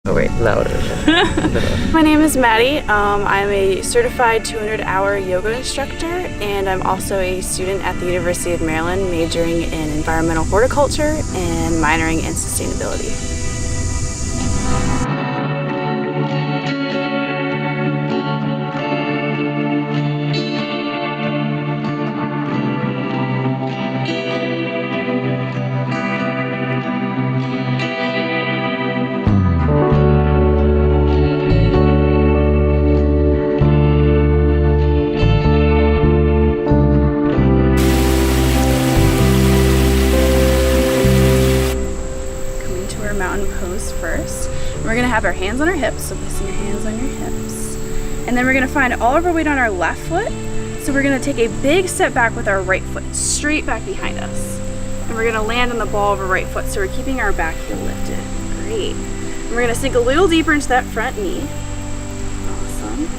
Oh wait, louder. My name is Maddie. I'm a certified 200-hour yoga instructor, and I'm also a student at the University of Maryland, majoring in environmental horticulture and minoring in sustainability. Mountain pose first. We're gonna have our hands on our hips, so placing your hands on your hips. And then we're gonna find all of our weight on our left foot. So we're gonna take a big step back with our right foot, straight back behind us. And we're gonna land on the ball of our right foot, so we're keeping our back heel lifted. Great. And we're gonna sink a little deeper into that front knee. Awesome.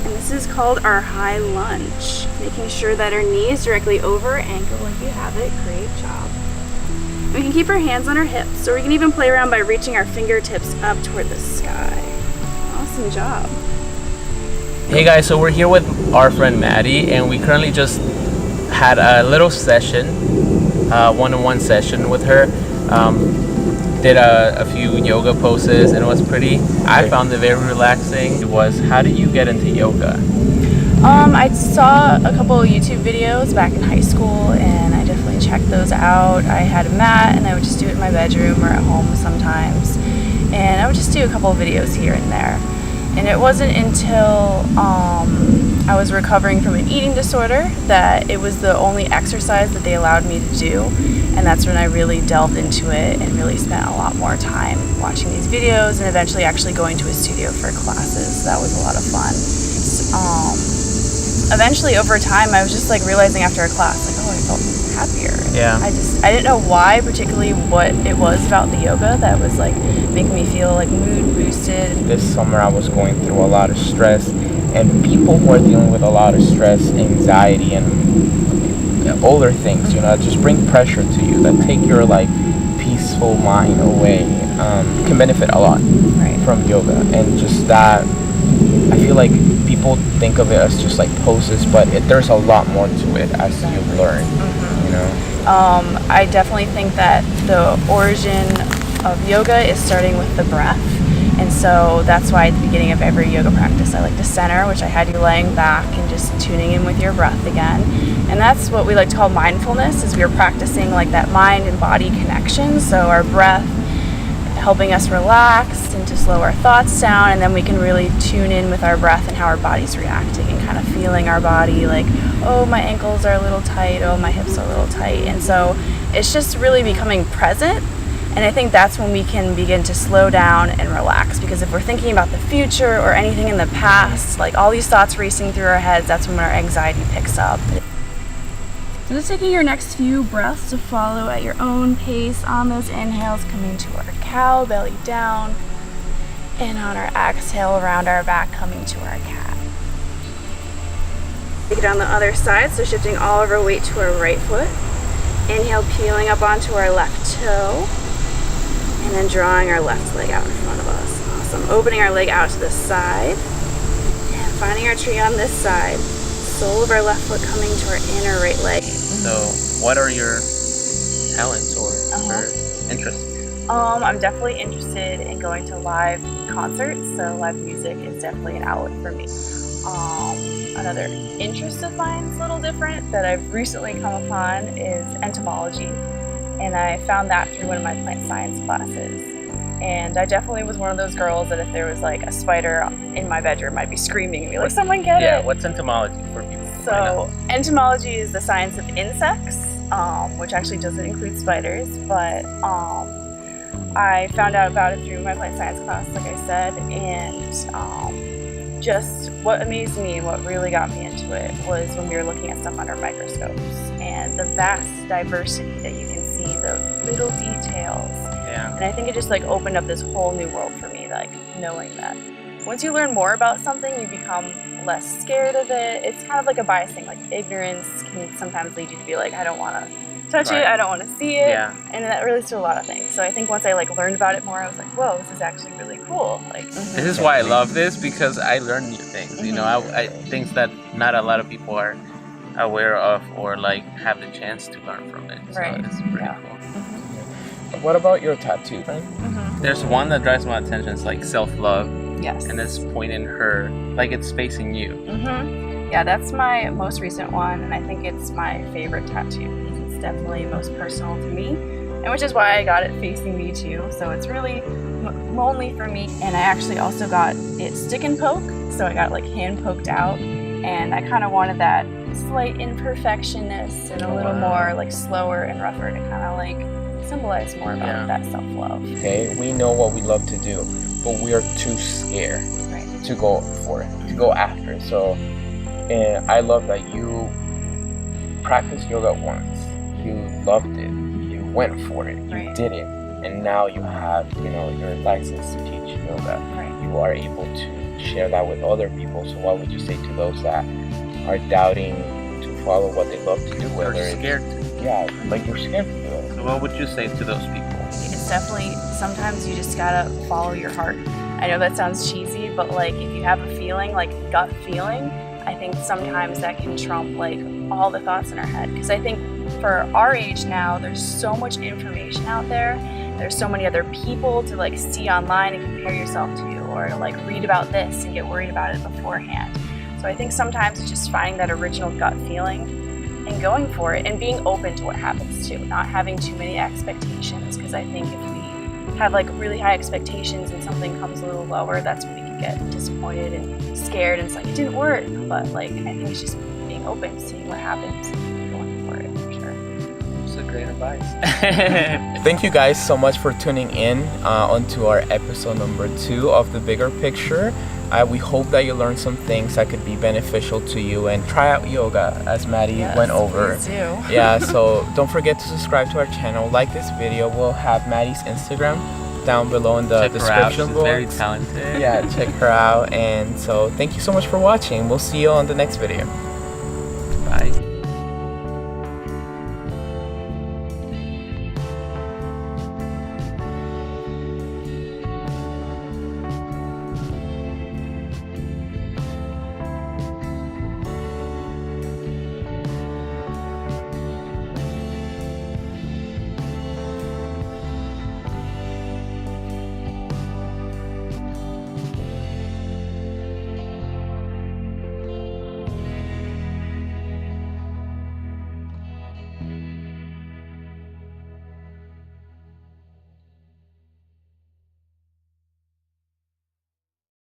And this is called our high lunge. Making sure that our knee is directly over our ankle like you have it. Great job. We can keep our hands on our hips, or we can even play around by reaching our fingertips up toward the sky. Awesome job. Hey guys, so we're here with our friend Maddie, and we currently just had a little session, one-on-one session with her. Did a few yoga poses, and it was I found it very relaxing. It was, how did you get into yoga? I saw a couple of YouTube videos back in high school, and I definitely checked those out. I had a mat, and I would just do it in my bedroom or at home sometimes. And I would just do a couple of videos here and there. And it wasn't until I was recovering from an eating disorder that it was the only exercise that they allowed me to do. And that's when I really delved into it and really spent a lot more time watching these videos and eventually actually going to a studio for classes. That was a lot of fun. Eventually over time I was just like realizing after a class, like, oh, I felt happier. Yeah. I didn't know why, particularly what it was about the yoga that was like making me feel like mood boosted. This summer I was going through a lot of stress, and people who are dealing with a lot of stress, anxiety, and older things, just bring pressure to you, that take your like peaceful mind away, can benefit a lot from yoga. And just that, I feel like people think of it as just like poses, but there's a lot more to it as you learn. I definitely think that the origin of yoga is starting with the breath, and so that's why at the beginning of every yoga practice I like to center, which I had you laying back and just tuning in with your breath again. And that's what we like to call mindfulness, is we're practicing like that mind and body connection, so our breath helping us relax and to slow our thoughts down, and then we can really tune in with our breath and how our body's reacting and kind of feeling our body, like, oh, my ankles are a little tight, oh, my hips are a little tight. And so it's just really becoming present, and I think that's when we can begin to slow down and relax, because if we're thinking about the future or anything in the past, like all these thoughts racing through our heads, that's when our anxiety picks up. So just taking your next few breaths to follow at your own pace on those inhales, coming to our cow, belly down, and on our exhale around our back, coming to our cat. Take it on the other side, so shifting all of our weight to our right foot. Inhale, peeling up onto our left toe, and then drawing our left leg out in front of us. Awesome. Opening our leg out to the side, and finding our tree on this side. Sole of our left foot coming to our inner right leg. So, what are your talents or interests? I'm definitely interested in going to live concerts, so live music is definitely an outlet for me. Another interest of mine is a little different that I've recently come upon is entomology, and I found that through one of my plant science classes. And I definitely was one of those girls that if there was like a spider in my bedroom, I'd be screaming and be like, someone get it! Yeah, what's entomology for people? So entomology is the science of insects, which actually doesn't include spiders, but I found out about it through my plant science class, like I said, and just what amazed me and what really got me into it was when we were looking at stuff under microscopes and the vast diversity that you can see, the little details. Yeah. And I think it just like opened up this whole new world for me, like knowing that once you learn more about something, you become less scared of it. It's kind of like a bias thing, like ignorance can sometimes lead you to be like, I don't want to touch it, I don't want to see it, and that relates to a lot of things. So I think once I like learned about it more, I was like, whoa, this is actually really cool. Like, This is why I love this, because I learn new things. You know, I things that not a lot of people are aware of or like have the chance to learn from it. So Right. it's pretty Yeah. cool. What about your tattoo, friend? There's one that drives my attention. It's like self-love, Yes. and it's pointing her, like it's facing you. Yeah, that's my most recent one, and I think it's my favorite tattoo because it's definitely most personal to me, and which is why I got it facing me too. So it's really lonely for me. And I actually also got it stick and poke, so I got like hand poked out, and I kind of wanted that slight imperfectionness and a little more like slower and rougher to kind of like symbolize more about that self-love. Okay, we know what we love to do, but we are too scared Right. to go for it, to go after it. So, and I love that you practiced yoga once, you loved it, you went for it, you Right. did it, and now you have, you know, your license to teach yoga. Right. You are able to share that with other people. So what would you say to those that are doubting to follow what they love to do, Or whether it's, scared. yeah, like you're scared to do it? So what would you say to those people? It's definitely, sometimes you just gotta follow your heart. I know that sounds cheesy, but like if you have a feeling, like gut feeling, I think sometimes that can trump like all the thoughts in our head. Because I think for our age now, there's so much information out there. There's so many other people to like see online and compare yourself to, or to like read about this and get worried about it beforehand. So I think sometimes it's just finding that original gut feeling and going for it and being open to what happens too, not having too many expectations, because I think if we have like really high expectations and something comes a little lower, that's when we can get disappointed and scared and it's like it didn't work. But like I think it's just being open, seeing what happens and going for it for sure. It's a great advice. Thank you guys so much for tuning in onto our episode number 2 of The Bigger Picture. We hope that you learned some things that could be beneficial to you, and try out yoga as Maddie went over. Please do. Yeah, so don't forget to subscribe to our channel, like this video. We'll have Maddie's Instagram down below in the Check her out. description She's box. very talented. Yeah, check her out. And so thank you so much for watching. We'll see you on the next video. Bye.